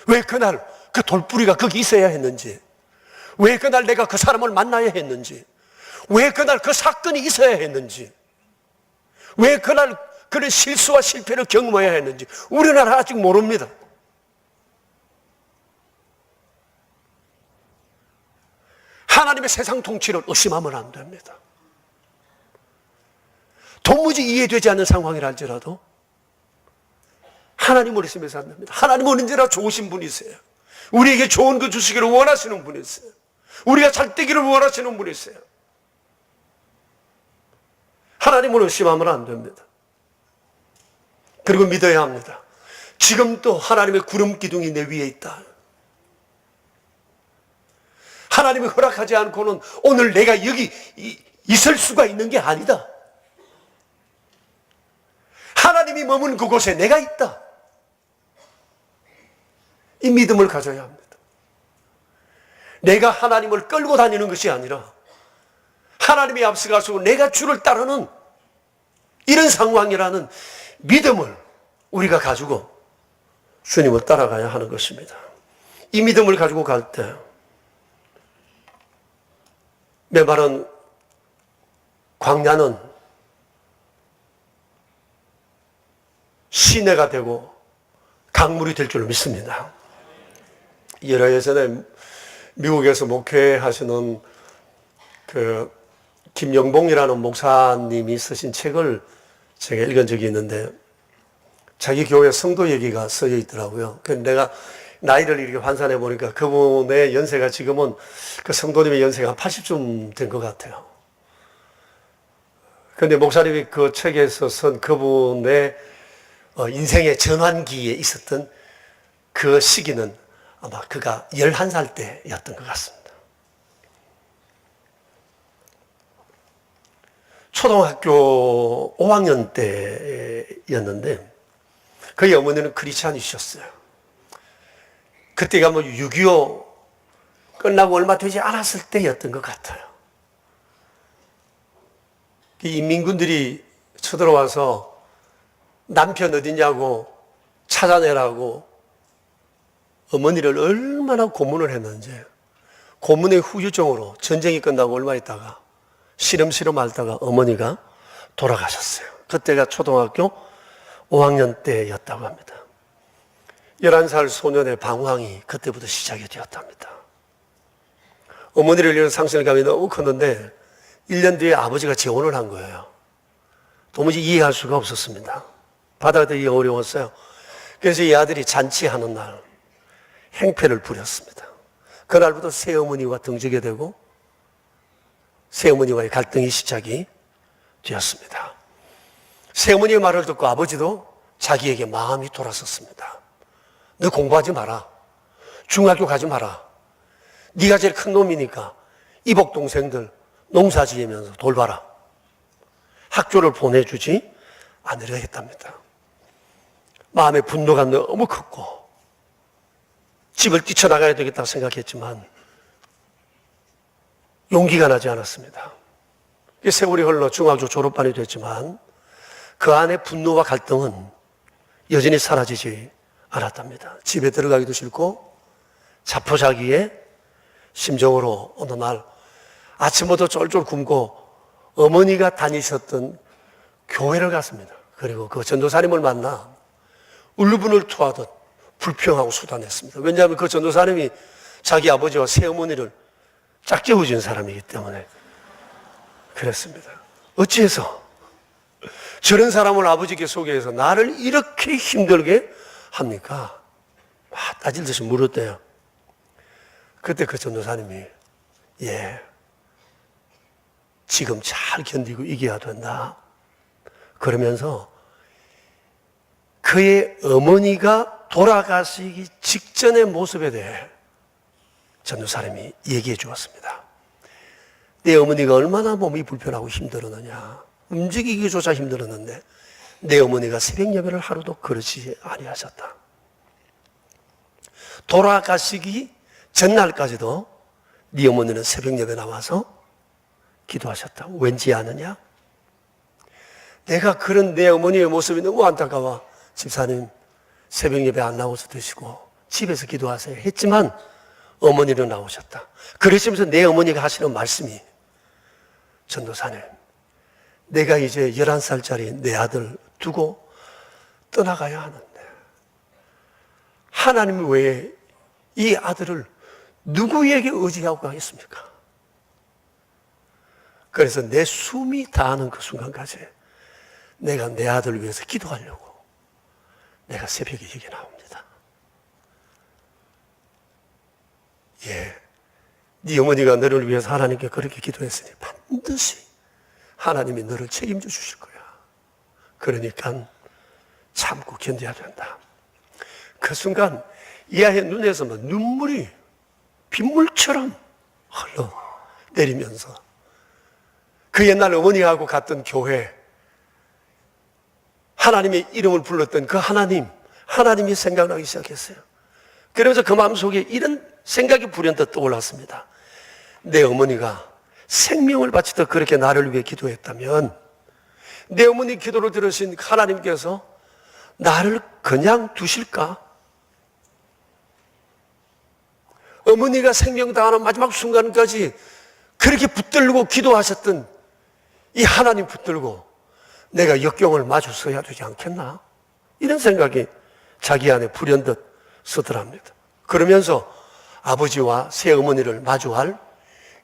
왜 그날 그 돌뿌리가 거기 있어야 했는지, 왜 그날 내가 그 사람을 만나야 했는지, 왜 그날 그 사건이 있어야 했는지, 왜 그날 그런 실수와 실패를 경험해야 했는지 우리는 아직 모릅니다. 하나님의 세상 통치를 의심하면 안 됩니다. 도무지 이해되지 않는 상황이라 할지라도 하나님을 의심해서 안 됩니다. 하나님은 언제나 좋으신 분이세요. 우리에게 좋은 거 주시기를 원하시는 분이세요. 우리가 잘 되기를 원하시는 분이세요. 하나님을 의심하면 안 됩니다. 그리고 믿어야 합니다. 지금도 하나님의 구름 기둥이 내 위에 있다. 하나님이 허락하지 않고는 오늘 내가 여기 있을 수가 있는 게 아니다. 하나님이 머문 그곳에 내가 있다. 이 믿음을 가져야 합니다. 내가 하나님을 끌고 다니는 것이 아니라 하나님이 앞서가서 내가 주를 따르는 이런 상황이라는 믿음을 우리가 가지고 주님을 따라가야 하는 것입니다. 이 믿음을 가지고 갈 때 메마른 광야는 시내가 되고 강물이 될 줄 믿습니다. 여러 예전에 미국에서 목회하시는 김영봉이라는 목사님이 쓰신 책을 제가 읽은 적이 있는데 자기 교회 성도 얘기가 써져 있더라고요. 그래서 내가 나이를 이렇게 환산해 보니까 그분의 연세가 지금은 그 성도님의 연세가 한 80쯤 된 것 같아요. 그런데 목사님이 그 책에서 쓴 그분의 인생의 전환기에 있었던 그 시기는 아마 그가 11살 때였던 것 같습니다. 초등학교 5학년 때였는데 그의 어머니는 크리스찬이셨어요. 그때가 뭐 6.25 끝나고 얼마 되지 않았을 때였던 것 같아요. 인민군들이 쳐들어와서 남편 어디냐고 찾아내라고 어머니를 얼마나 고문을 했는지, 고문의 후유증으로 전쟁이 끝나고 얼마 있다가 시름시름 앓다가 어머니가 돌아가셨어요. 그때가 초등학교 5학년 때였다고 합니다. 11살 소년의 방황이 그때부터 시작이 되었답니다. 어머니를 잃은 상실감이 너무 컸는데 1년 뒤에 아버지가 재혼을 한 거예요. 도무지 이해할 수가 없었습니다. 받아들이기 어려웠어요. 그래서 이 아들이 잔치하는 날 행패를 부렸습니다. 그날부터 새어머니와 등지게 되고 새어머니와의 갈등이 시작이 되었습니다. 새어머니의 말을 듣고 아버지도 자기에게 마음이 돌아섰습니다. 너 공부하지 마라. 중학교 가지 마라. 네가 제일 큰 놈이니까 이복 동생들 농사 지으면서 돌봐라. 학교를 보내주지 않으려 했답니다. 마음의 분노가 너무 컸고 집을 뛰쳐나가야 되겠다고 생각했지만 용기가 나지 않았습니다. 세월이 흘러 중학교 졸업반이 됐지만 그 안에 분노와 갈등은 여전히 사라지지 않았답니다. 집에 들어가기도 싫고 자포자기의 심정으로 어느 날 아침부터 쫄쫄 굶고 어머니가 다니셨던 교회를 갔습니다. 그리고 그 전도사님을 만나 울분을 토하듯 불평하고 수단했습니다. 왜냐하면 그 전도사님이 자기 아버지와 새어머니를 짝지어준 사람이기 때문에 그랬습니다. 어찌해서 저런 사람을 아버지께 소개해서 나를 이렇게 힘들게 합니까? 따질 듯이 물었대요. 그때 그 전도사님이 지금 잘 견디고 이겨야 된다. 그러면서 그의 어머니가 돌아가시기 직전의 모습에 대해 전도사님이 얘기해 주었습니다. 내 어머니가 얼마나 몸이 불편하고 힘들었느냐. 움직이기조차 힘들었는데 내 어머니가 새벽 예배를 하루도 그러지 아니하셨다. 돌아가시기 전날까지도 네 어머니는 새벽 예배 나와서 기도하셨다. 왠지 아느냐? 내가 그런 내 어머니의 모습이 너무 안타까워. 집사님 새벽 예배 안 나오셔도 되시고 집에서 기도하세요 했지만 어머니는 나오셨다. 그러시면서 내 어머니가 하시는 말씀이 전도사님, 내가 이제 11살짜리 내 아들 두고 떠나가야 하는데 하나님 외에 이 아들을 누구에게 의지하고 가겠습니까? 그래서 내 숨이 다하는 그 순간까지 내가 내 아들을 위해서 기도하려고 내가 새벽에 여기 나옵니다. 네 어머니가 너를 위해서 하나님께 그렇게 기도했으니 반드시 하나님이 너를 책임져 주실 거야. 그러니까 참고 견뎌야 된다. 그 순간 이 아이의 눈에서 눈물이 빗물처럼 흘러 내리면서 그 옛날 어머니하고 갔던 교회, 하나님의 이름을 불렀던 그 하나님이 생각나기 시작했어요. 그러면서 그 마음속에 이런 생각이 불현듯 떠올랐습니다. 내 어머니가 생명을 바치듯 그렇게 나를 위해 기도했다면 내 어머니 기도를 들으신 하나님께서 나를 그냥 두실까? 어머니가 생명 다하는 마지막 순간까지 그렇게 붙들고 기도하셨던 이 하나님 붙들고 내가 역경을 마주 서야 되지 않겠나? 이런 생각이 자기 안에 불현듯 서더랍니다. 그러면서 아버지와 새어머니를 마주할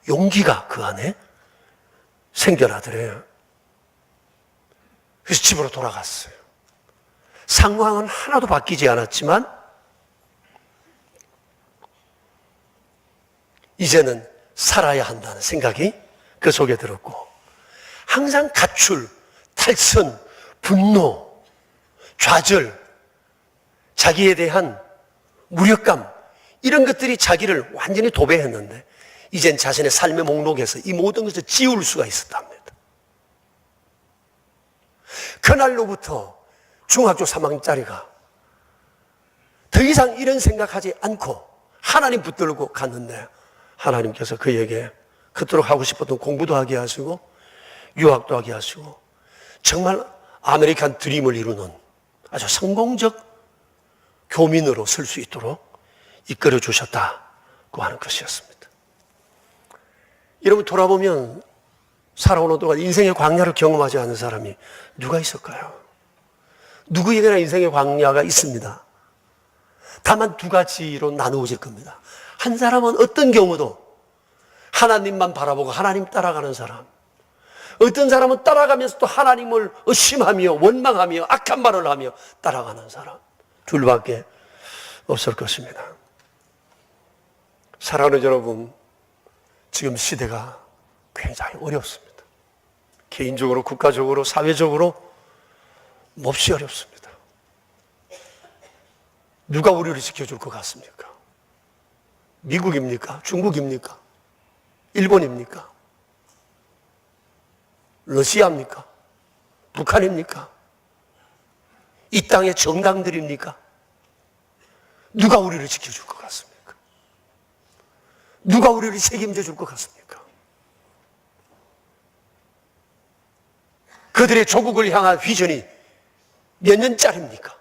용기가 그 안에 생겨나더래요. 그래서 집으로 돌아갔어요. 상황은 하나도 바뀌지 않았지만 이제는 살아야 한다는 생각이 그 속에 들었고, 항상 가출, 탈선, 분노, 좌절, 자기에 대한 무력감, 이런 것들이 자기를 완전히 도배했는데 이젠 자신의 삶의 목록에서 이 모든 것을 지울 수가 있었답니다. 그날로부터 중학교 3학년짜리가 더 이상 이런 생각하지 않고 하나님 붙들고 갔는데 하나님께서 그에게 그토록 하고 싶었던 공부도 하게 하시고 유학도 하게 하시고 정말 아메리칸 드림을 이루는 아주 성공적 교민으로 설 수 있도록 이끌어 주셨다고 하는 것이었습니다. 여러분, 돌아보면 살아오는 동안 인생의 광야를 경험하지 않은 사람이 누가 있을까요? 누구에게나 인생의 광야가 있습니다. 다만 두 가지로 나누어질 겁니다. 한 사람은 어떤 경우도 하나님만 바라보고 하나님 따라가는 사람, 어떤 사람은 따라가면서 또 하나님을 의심하며 원망하며 악한 말을 하며 따라가는 사람, 둘밖에 없을 것입니다. 사랑하는 여러분, 지금 시대가 굉장히 어렵습니다. 개인적으로, 국가적으로, 사회적으로 몹시 어렵습니다. 누가 우리를 지켜줄 것 같습니까? 미국입니까? 중국입니까? 일본입니까? 러시아입니까? 북한입니까? 이 땅의 정당들입니까? 누가 우리를 지켜줄 것 같습니까? 누가 우리를 책임져 줄 것 같습니까? 그들의 조국을 향한 비전이 몇 년짜리입니까?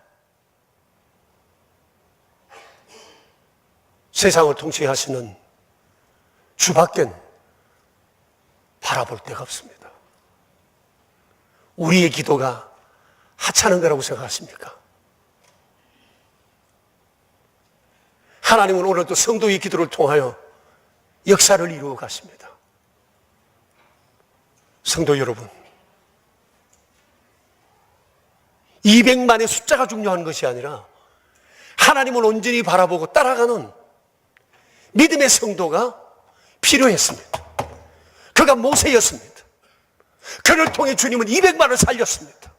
세상을 통치하시는 주밖엔 바라볼 데가 없습니다. 우리의 기도가 하찮은 거라고 생각하십니까? 하나님은 오늘도 성도의 기도를 통하여 역사를 이루어 가십니다. 성도 여러분, 200만의 숫자가 중요한 것이 아니라 하나님을 온전히 바라보고 따라가는 믿음의 성도가 필요했습니다. 그가 모세였습니다. 그를 통해 주님은 200만을 살렸습니다.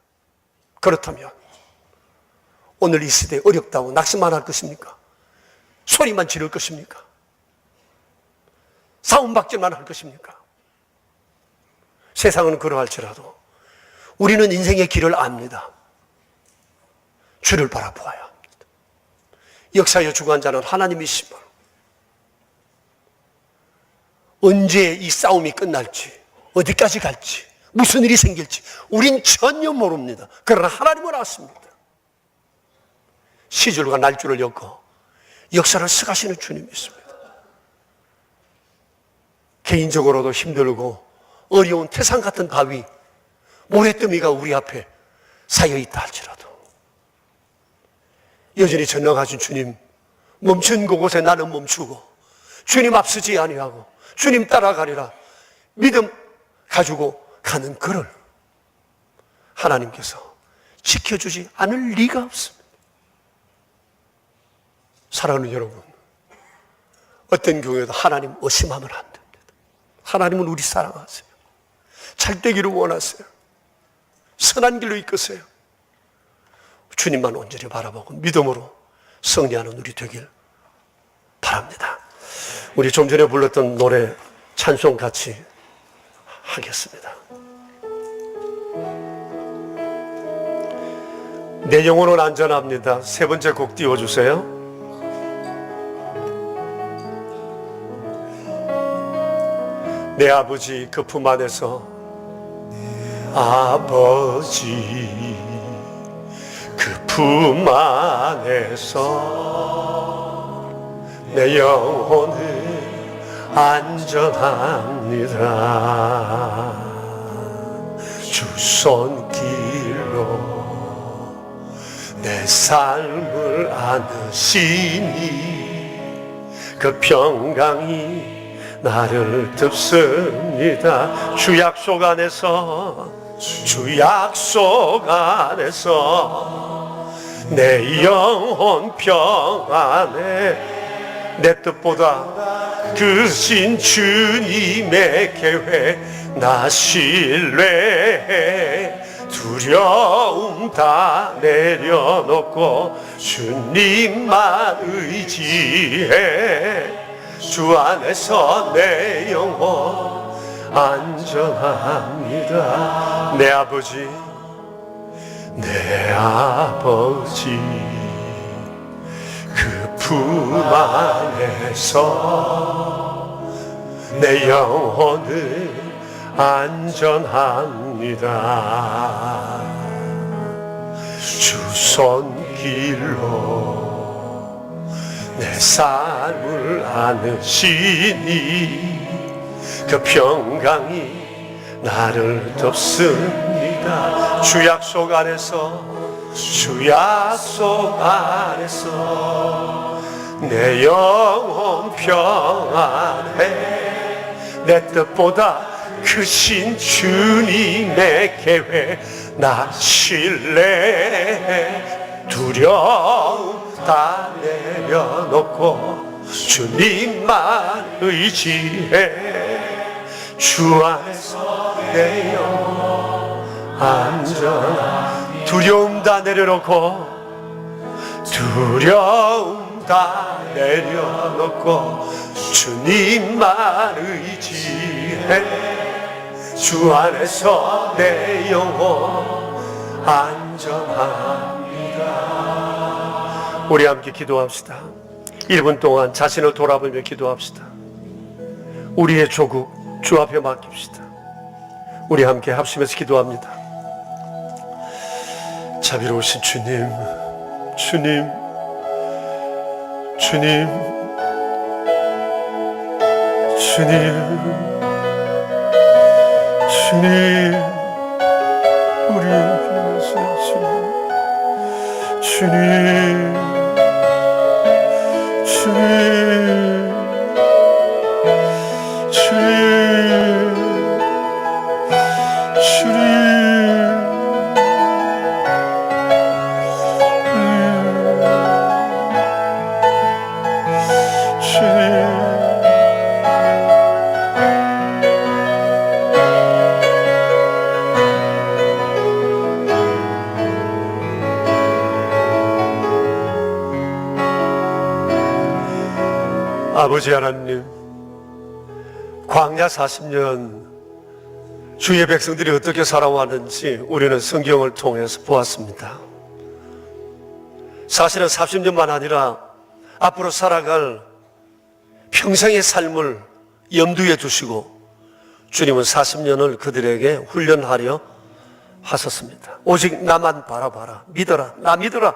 그렇다면 오늘 이 시대에 어렵다고 낙심만 할 것입니까? 소리만 지를 것입니까? 싸움박질만 할 것입니까? 세상은 그러할지라도 우리는 인생의 길을 압니다. 주를 바라보아야 합니다. 역사의 주관자는 하나님이시면 언제 이 싸움이 끝날지, 어디까지 갈지, 무슨 일이 생길지 우린 전혀 모릅니다. 그러나 하나님은 아십니다. 시줄과 날줄을 엮어 역사를 쓰가시는 주님이 있습니다. 개인적으로도 힘들고 어려운 태산 같은 바위, 모래더미가 우리 앞에 쌓여있다 할지라도 여전히 전능하신 주님, 멈춘 그곳에 나는 멈추고 주님 앞서지 아니하고 주님 따라가리라 믿음 가지고 가는 그를 하나님께서 지켜주지 않을 리가 없습니다. 사랑하는 여러분, 어떤 경우에도 하나님 의심하면 안 됩니다. 하나님은 우리 사랑하세요. 잘 되기를 원하세요. 선한 길로 이끄세요. 주님만 온전히 바라보고 믿음으로 승리하는 우리 되길 바랍니다. 우리 좀 전에 불렀던 노래 찬송 같이 하겠습니다. 내 영혼은 안전합니다. 세 번째 곡 띄워주세요. 내 아버지 그 품 안에서, 아버지 그 품 안에서 내 영혼은 안전합니다. 주 손길로 내 삶을 안으시니 그 평강이 나를 덮습니다. 주 약속 안에서, 주 약속 안에서 내 영혼 평안에 내 뜻보다 크신 주님의 계획 나 신뢰해. 두려움 다 내려놓고 주님만 의지해. 주 안에서 내 영혼 안전합니다. 내 아버지, 내 아버지 그 품 안에서 내 영혼은 안전합니다. 주 손길로 내 삶을 안으시니 그 평강이 나를 덮습니다. 주 약속 안에서, 주 약속 안에서 내 영혼 평안해. 내 뜻보다 크신 주님의 계획 나 신뢰해. 두려움 다 내려놓고 주님만 의지해. 주 안에서 내 영혼 안전한. 두려움 다 내려놓고, 두려움 다 내려놓고 주님만 의지해. 주 안에서 내 영혼 안전합니다. 우리 함께 기도합시다. 1분 동안 자신을 돌아보며 기도합시다. 우리의 조국 주 앞에 맡깁시다. 우리 함께 합심해서 기도합니다. 자비로우신 주님, 주님, 주님, 주님, 주님, 우리 비면서 주님, 주님, 주님, 주님, 아버지 하나님, 광야 40년 주의 백성들이 어떻게 살아왔는지 우리는 성경을 통해서 보았습니다. 사실은 30년만 아니라 앞으로 살아갈 평생의 삶을 염두에 두시고 주님은 40년을 그들에게 훈련하려 하셨습니다. 오직 나만 바라봐라. 믿어라. 나 믿어라.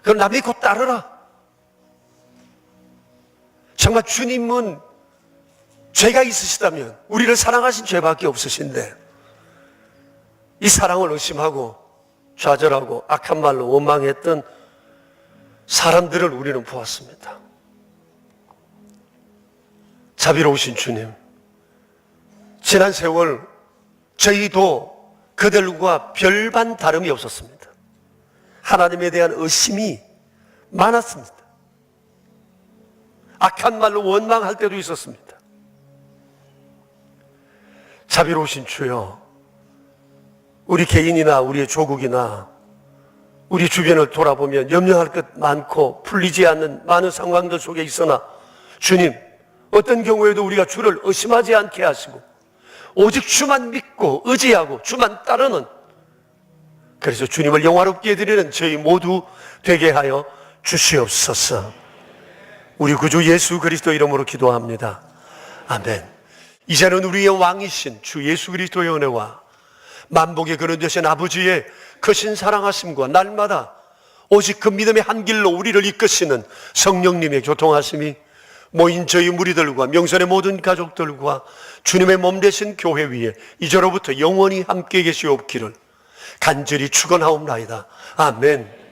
그럼 나 믿고 따르라. 정말 주님은 죄가 있으시다면 우리를 사랑하신 죄밖에 없으신데 이 사랑을 의심하고 좌절하고 악한 말로 원망했던 사람들을 우리는 보았습니다. 자비로우신 주님, 지난 세월 저희도 그들과 별반 다름이 없었습니다. 하나님에 대한 의심이 많았습니다. 악한 말로 원망할 때도 있었습니다. 자비로우신 주여, 우리 개인이나 우리의 조국이나 우리 주변을 돌아보면 염려할 것 많고 풀리지 않는 많은 상황들 속에 있으나 주님, 어떤 경우에도 우리가 주를 의심하지 않게 하시고 오직 주만 믿고 의지하고 주만 따르는, 그래서 주님을 영화롭게 드리는 저희 모두 되게 하여 주시옵소서. 우리 구주 예수 그리스도 이름으로 기도합니다. 아멘. 이제는 우리의 왕이신 주 예수 그리스도의 은혜와 만복의 근원 되신 아버지의 크신 사랑하심과 날마다 오직 그 믿음의 한 길로 우리를 이끄시는 성령님의 교통하심이 모인 저희 무리들과 명선의 모든 가족들과 주님의 몸 되신 교회 위에 이제로부터 영원히 함께 계시옵기를 간절히 축원하옵나이다. 아멘.